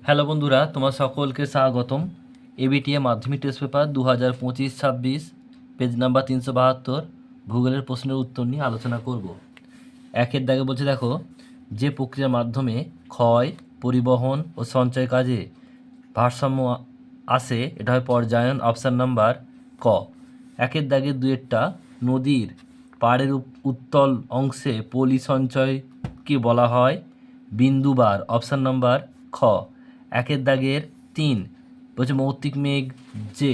Hello বন্ধুরা, তোমার সকলকে স্বাগতম। এবিটিএ মাধ্যমিক টেস্ট পেপার 2025-26 পেজ নাম্বার 372 ভূগোলের প্রশ্নের উত্তর নিয়ে আলোচনা করব। একের দাগে বলছে, দেখো, যে প্রক্রিয়ার মাধ্যমে ক্ষয়, পরিবহন ও সঞ্চয় কাজে ভারসাম্য আসে এটা হয় পর্যায়ন। অপশান নাম্বার ক। একের দাগে দুয়েরটা, নদীর পাড়ের উত্তল অংশে পলি সঞ্চয়কে বলা হয় বিন্দুবার। অপশান নাম্বার খ। একের দাগের 3 বলছে, মৌক্তিক মেঘ যে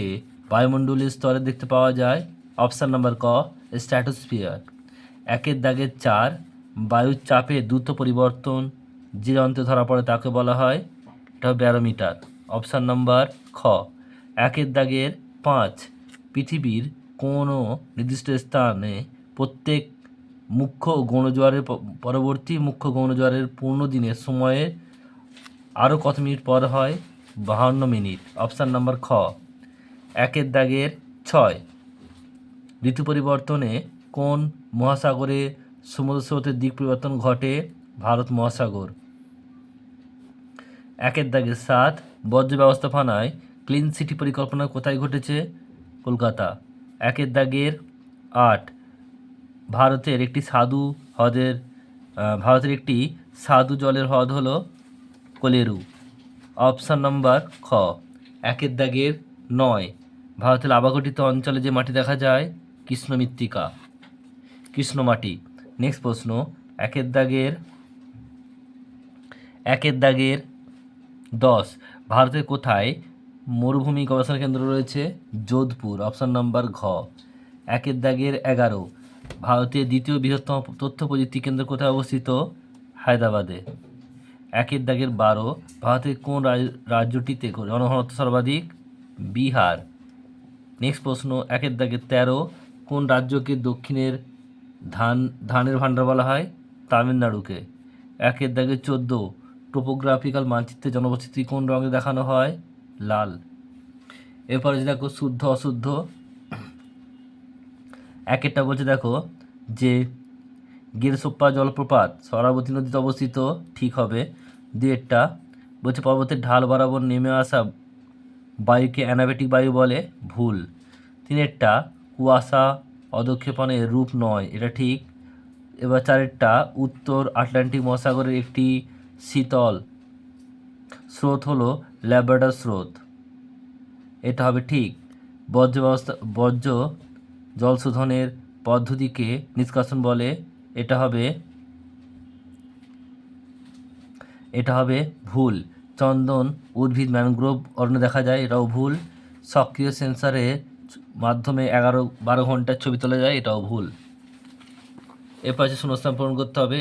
বায়ুমণ্ডলীয় স্তরে দেখতে পাওয়া যায়। অপশান নাম্বার ক, স্ট্র্যাটোস্ফিয়ার। একের দাগের 4, বায়ুর চাপে দ্রুত পরিবর্তন যে যন্ত্রে ধরা পড়ে তাকে বলা হয় এটা ব্যারোমিটার। অপশান নাম্বার খ। একের দাগের 5, পৃথিবীর কোনো নির্দিষ্ট স্থানে প্রত্যেক মুখ্য গৌণজোয়ারের পরবর্তী মুখ্য গৌণজোয়ারের পূর্ণ দিনের সময়ে আরও কত মিনিট পর হয়? 52 মিনিট। অপশান নাম্বার খ। একের দাগের 6, ঋতু পরিবর্তনে কোন মহাসাগরে সমুদ্র স্রোতের দিক পরিবর্তন ঘটে? ভারত মহাসাগর। একের দাগের 7, বর্জ্য ব্যবস্থাপনায় ক্লিন সিটি পরিকল্পনা কোথায় ঘটেছে? কলকাতা। একের দাগের 8, ভারতের একটি স্বাদু জলের হ্রদ হলো কোলেরু। অপশান নাম্বার খ। একের দাগের 9, ভারতের আবাগঠিত অঞ্চলে যে মাটি দেখা যায় কৃষ্ণ মাটি। নেক্সট প্রশ্ন, একের দাগের 10, ভারতের কোথায় মরুভূমি গবেষণা কেন্দ্র রয়েছে? যোধপুর। অপশান নাম্বার ঘ। একের দাগের 11, ভারতের দ্বিতীয় বৃহত্তম তথ্য প্রযুক্তি কেন্দ্র কোথায় অবস্থিত? হায়দ্রাবাদে। একের দাগের 12, ভারতের কোন রাজ্যটিতে জনঘনত্ব সর্বাধিক? বিহার। নেক্সট প্রশ্ন, একের দাগের 13, কোন রাজ্যকে দক্ষিণের ধানের ভাণ্ডার বলা হয়? তামিলনাড়ুকে। একের দাগের 14, টোপোগ্রাফিক্যাল মানচিত্রে জনবসতি কোন রঙে দেখানো হয়? লাল। এরপরে যে দেখো শুদ্ধ অশুদ্ধ। একেরটা বলছে, দেখো, যে গেরসোপ্পা জলপ্রপাত সরাবতী নদীতে অবস্থিত, ঠিক হবে। দুয়েরটা বলছে, পর্বতের ঢাল বরাবর নেমে আসা বায়ুকে অ্যানাবেটিক বায়ু বলে, ভুল। তিনেরটা, কুয়াশা অধঃক্ষেপণের রূপ নয়, এটা ঠিক। এবার চারেরটা, উত্তর আটলান্টিক মহাসাগরের একটি শীতল স্রোত হলো ল্যাব্রাডর স্রোত, এটা হবে ঠিক। বর্জ্য জল শোধনের পদ্ধতিকে নিষ্কাশন বলে, এটা হবে ভুল। চন্দন উদ্ভিদ ম্যানগ্রোভ অরণ্যে দেখা যায়, এটাও ভুল। সক্রিয় সেন্সারের মাধ্যমে 11-12 ঘন্টার ছবি তোলা যায়, এটাও ভুল। এরপর আছে শূন্যস্থান পূরণ করতে হবে।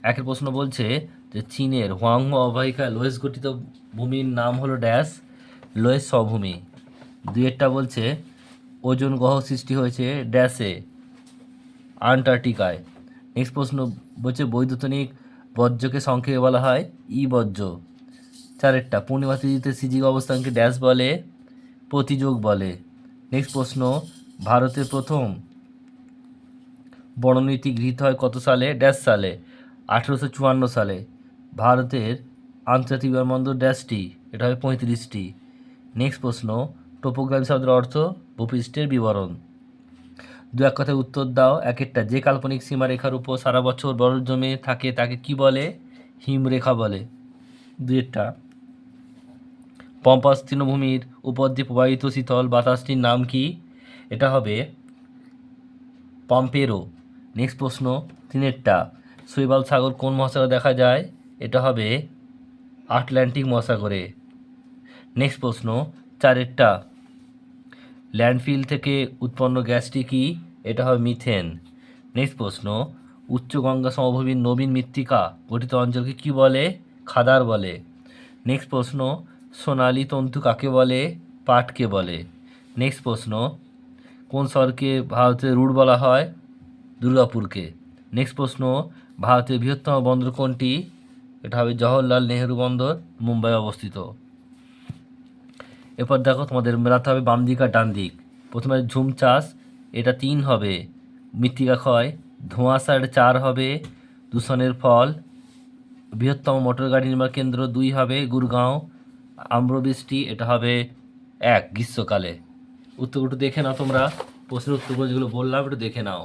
একের প্রশ্ন বলছে যে চীনের হুয়াংহো অববাহিকায় লোহেস গঠিত ভূমির নাম হলো ড্যাশ, লোহেস সমভূমি। দুয়েরটা বলছে ওজোন গ্রহ সৃষ্টি হয়েছে ড্যাশে, আন্টার্কটিকায়। নেক্সট প্রশ্ন বলছে বৈদ্যুতিক বর্জ্যকে সংক্ষেপে বলা হয় ই বর্জ্য। চারেরটা, পূর্ণিমা তিথিতে সিজিক অবস্থানকে ড্যাশ বলে, প্রতিযোগ বলে। নেক্সট প্রশ্ন, ভারতের প্রথম বননীতি গৃহীত হয় কত সালে? ড্যাশ সালে, 1854 সালে। ভারতের আন্তর্জাতিক বিমানবন্দর ড্যাশটি, এটা হবে 35টি। নেক্সট প্রশ্ন, টোপোগ্রাফি শব্দের অর্থ ভূপৃষ্ঠের বিবরণ। দু এক কথায় উত্তর দাও। একেরটা, যে কাল্পনিক সীমারেখার উপর সারা বছর বরফ জমে থাকে তাকে কি বলে? হিমরেখা বলে। দুইটা, পম্পাস তৃণভূমির উপর দিয়ে প্রবাহিত শীতল বাতাসটির নাম কি? এটা হবে পাম্পেরো। নেক্সট প্রশ্ন, তিনেরটা, শৈবাল সাগর কোন মহাসাগরে দেখা যায়? এটা হবে আটলান্টিক মহাসাগরে। নেক্সট প্রশ্ন, চারেরটা, ল্যান্ডফিল থেকে উৎপন্ন গ্যাসটি কি? এটা হবে মিথেন। নেক্সট প্রশ্ন, উচ্চ গঙ্গা সমভূমির নবীন মৃত্তিকা গঠিত অঞ্চলকে কি বলে? খাদার বলে। নেক্সট প্রশ্ন, সোনালী তন্তু কাকে বলে? পাটকে বলে। নেক্সট প্রশ্ন, কোন শহরকে ভারতের রুট বলা হয়? দুর্গাপুরকে। নেক্সট প্রশ্ন, ভারতের বৃহত্তম বন্দর কোনটি? এটা হবে জওহরলাল নেহেরু বন্দর, মুম্বাই অবস্থিত। এরপর দেখো, তোমাদের মেলাতে হবে বাম দিক আর ডান দিক। প্রথমে ঝুম চাষ, এটা 3 হবে। মৃত্তিকা ক্ষয়, ধোঁয়াশা, এটা 4 হবে। দূষণের ফল, বৃহত্তম মোটর গাড়ি নির্মাণ কেন্দ্র 2 হবে গুরগাঁও। আম্রবৃষ্টি এটা হবে 1 গ্রীষ্মকালে। উত্তরগুলো দেখে নাও তোমরা, প্রশ্নের উত্তরগুলো যেগুলো বললাম একটু দেখে নাও।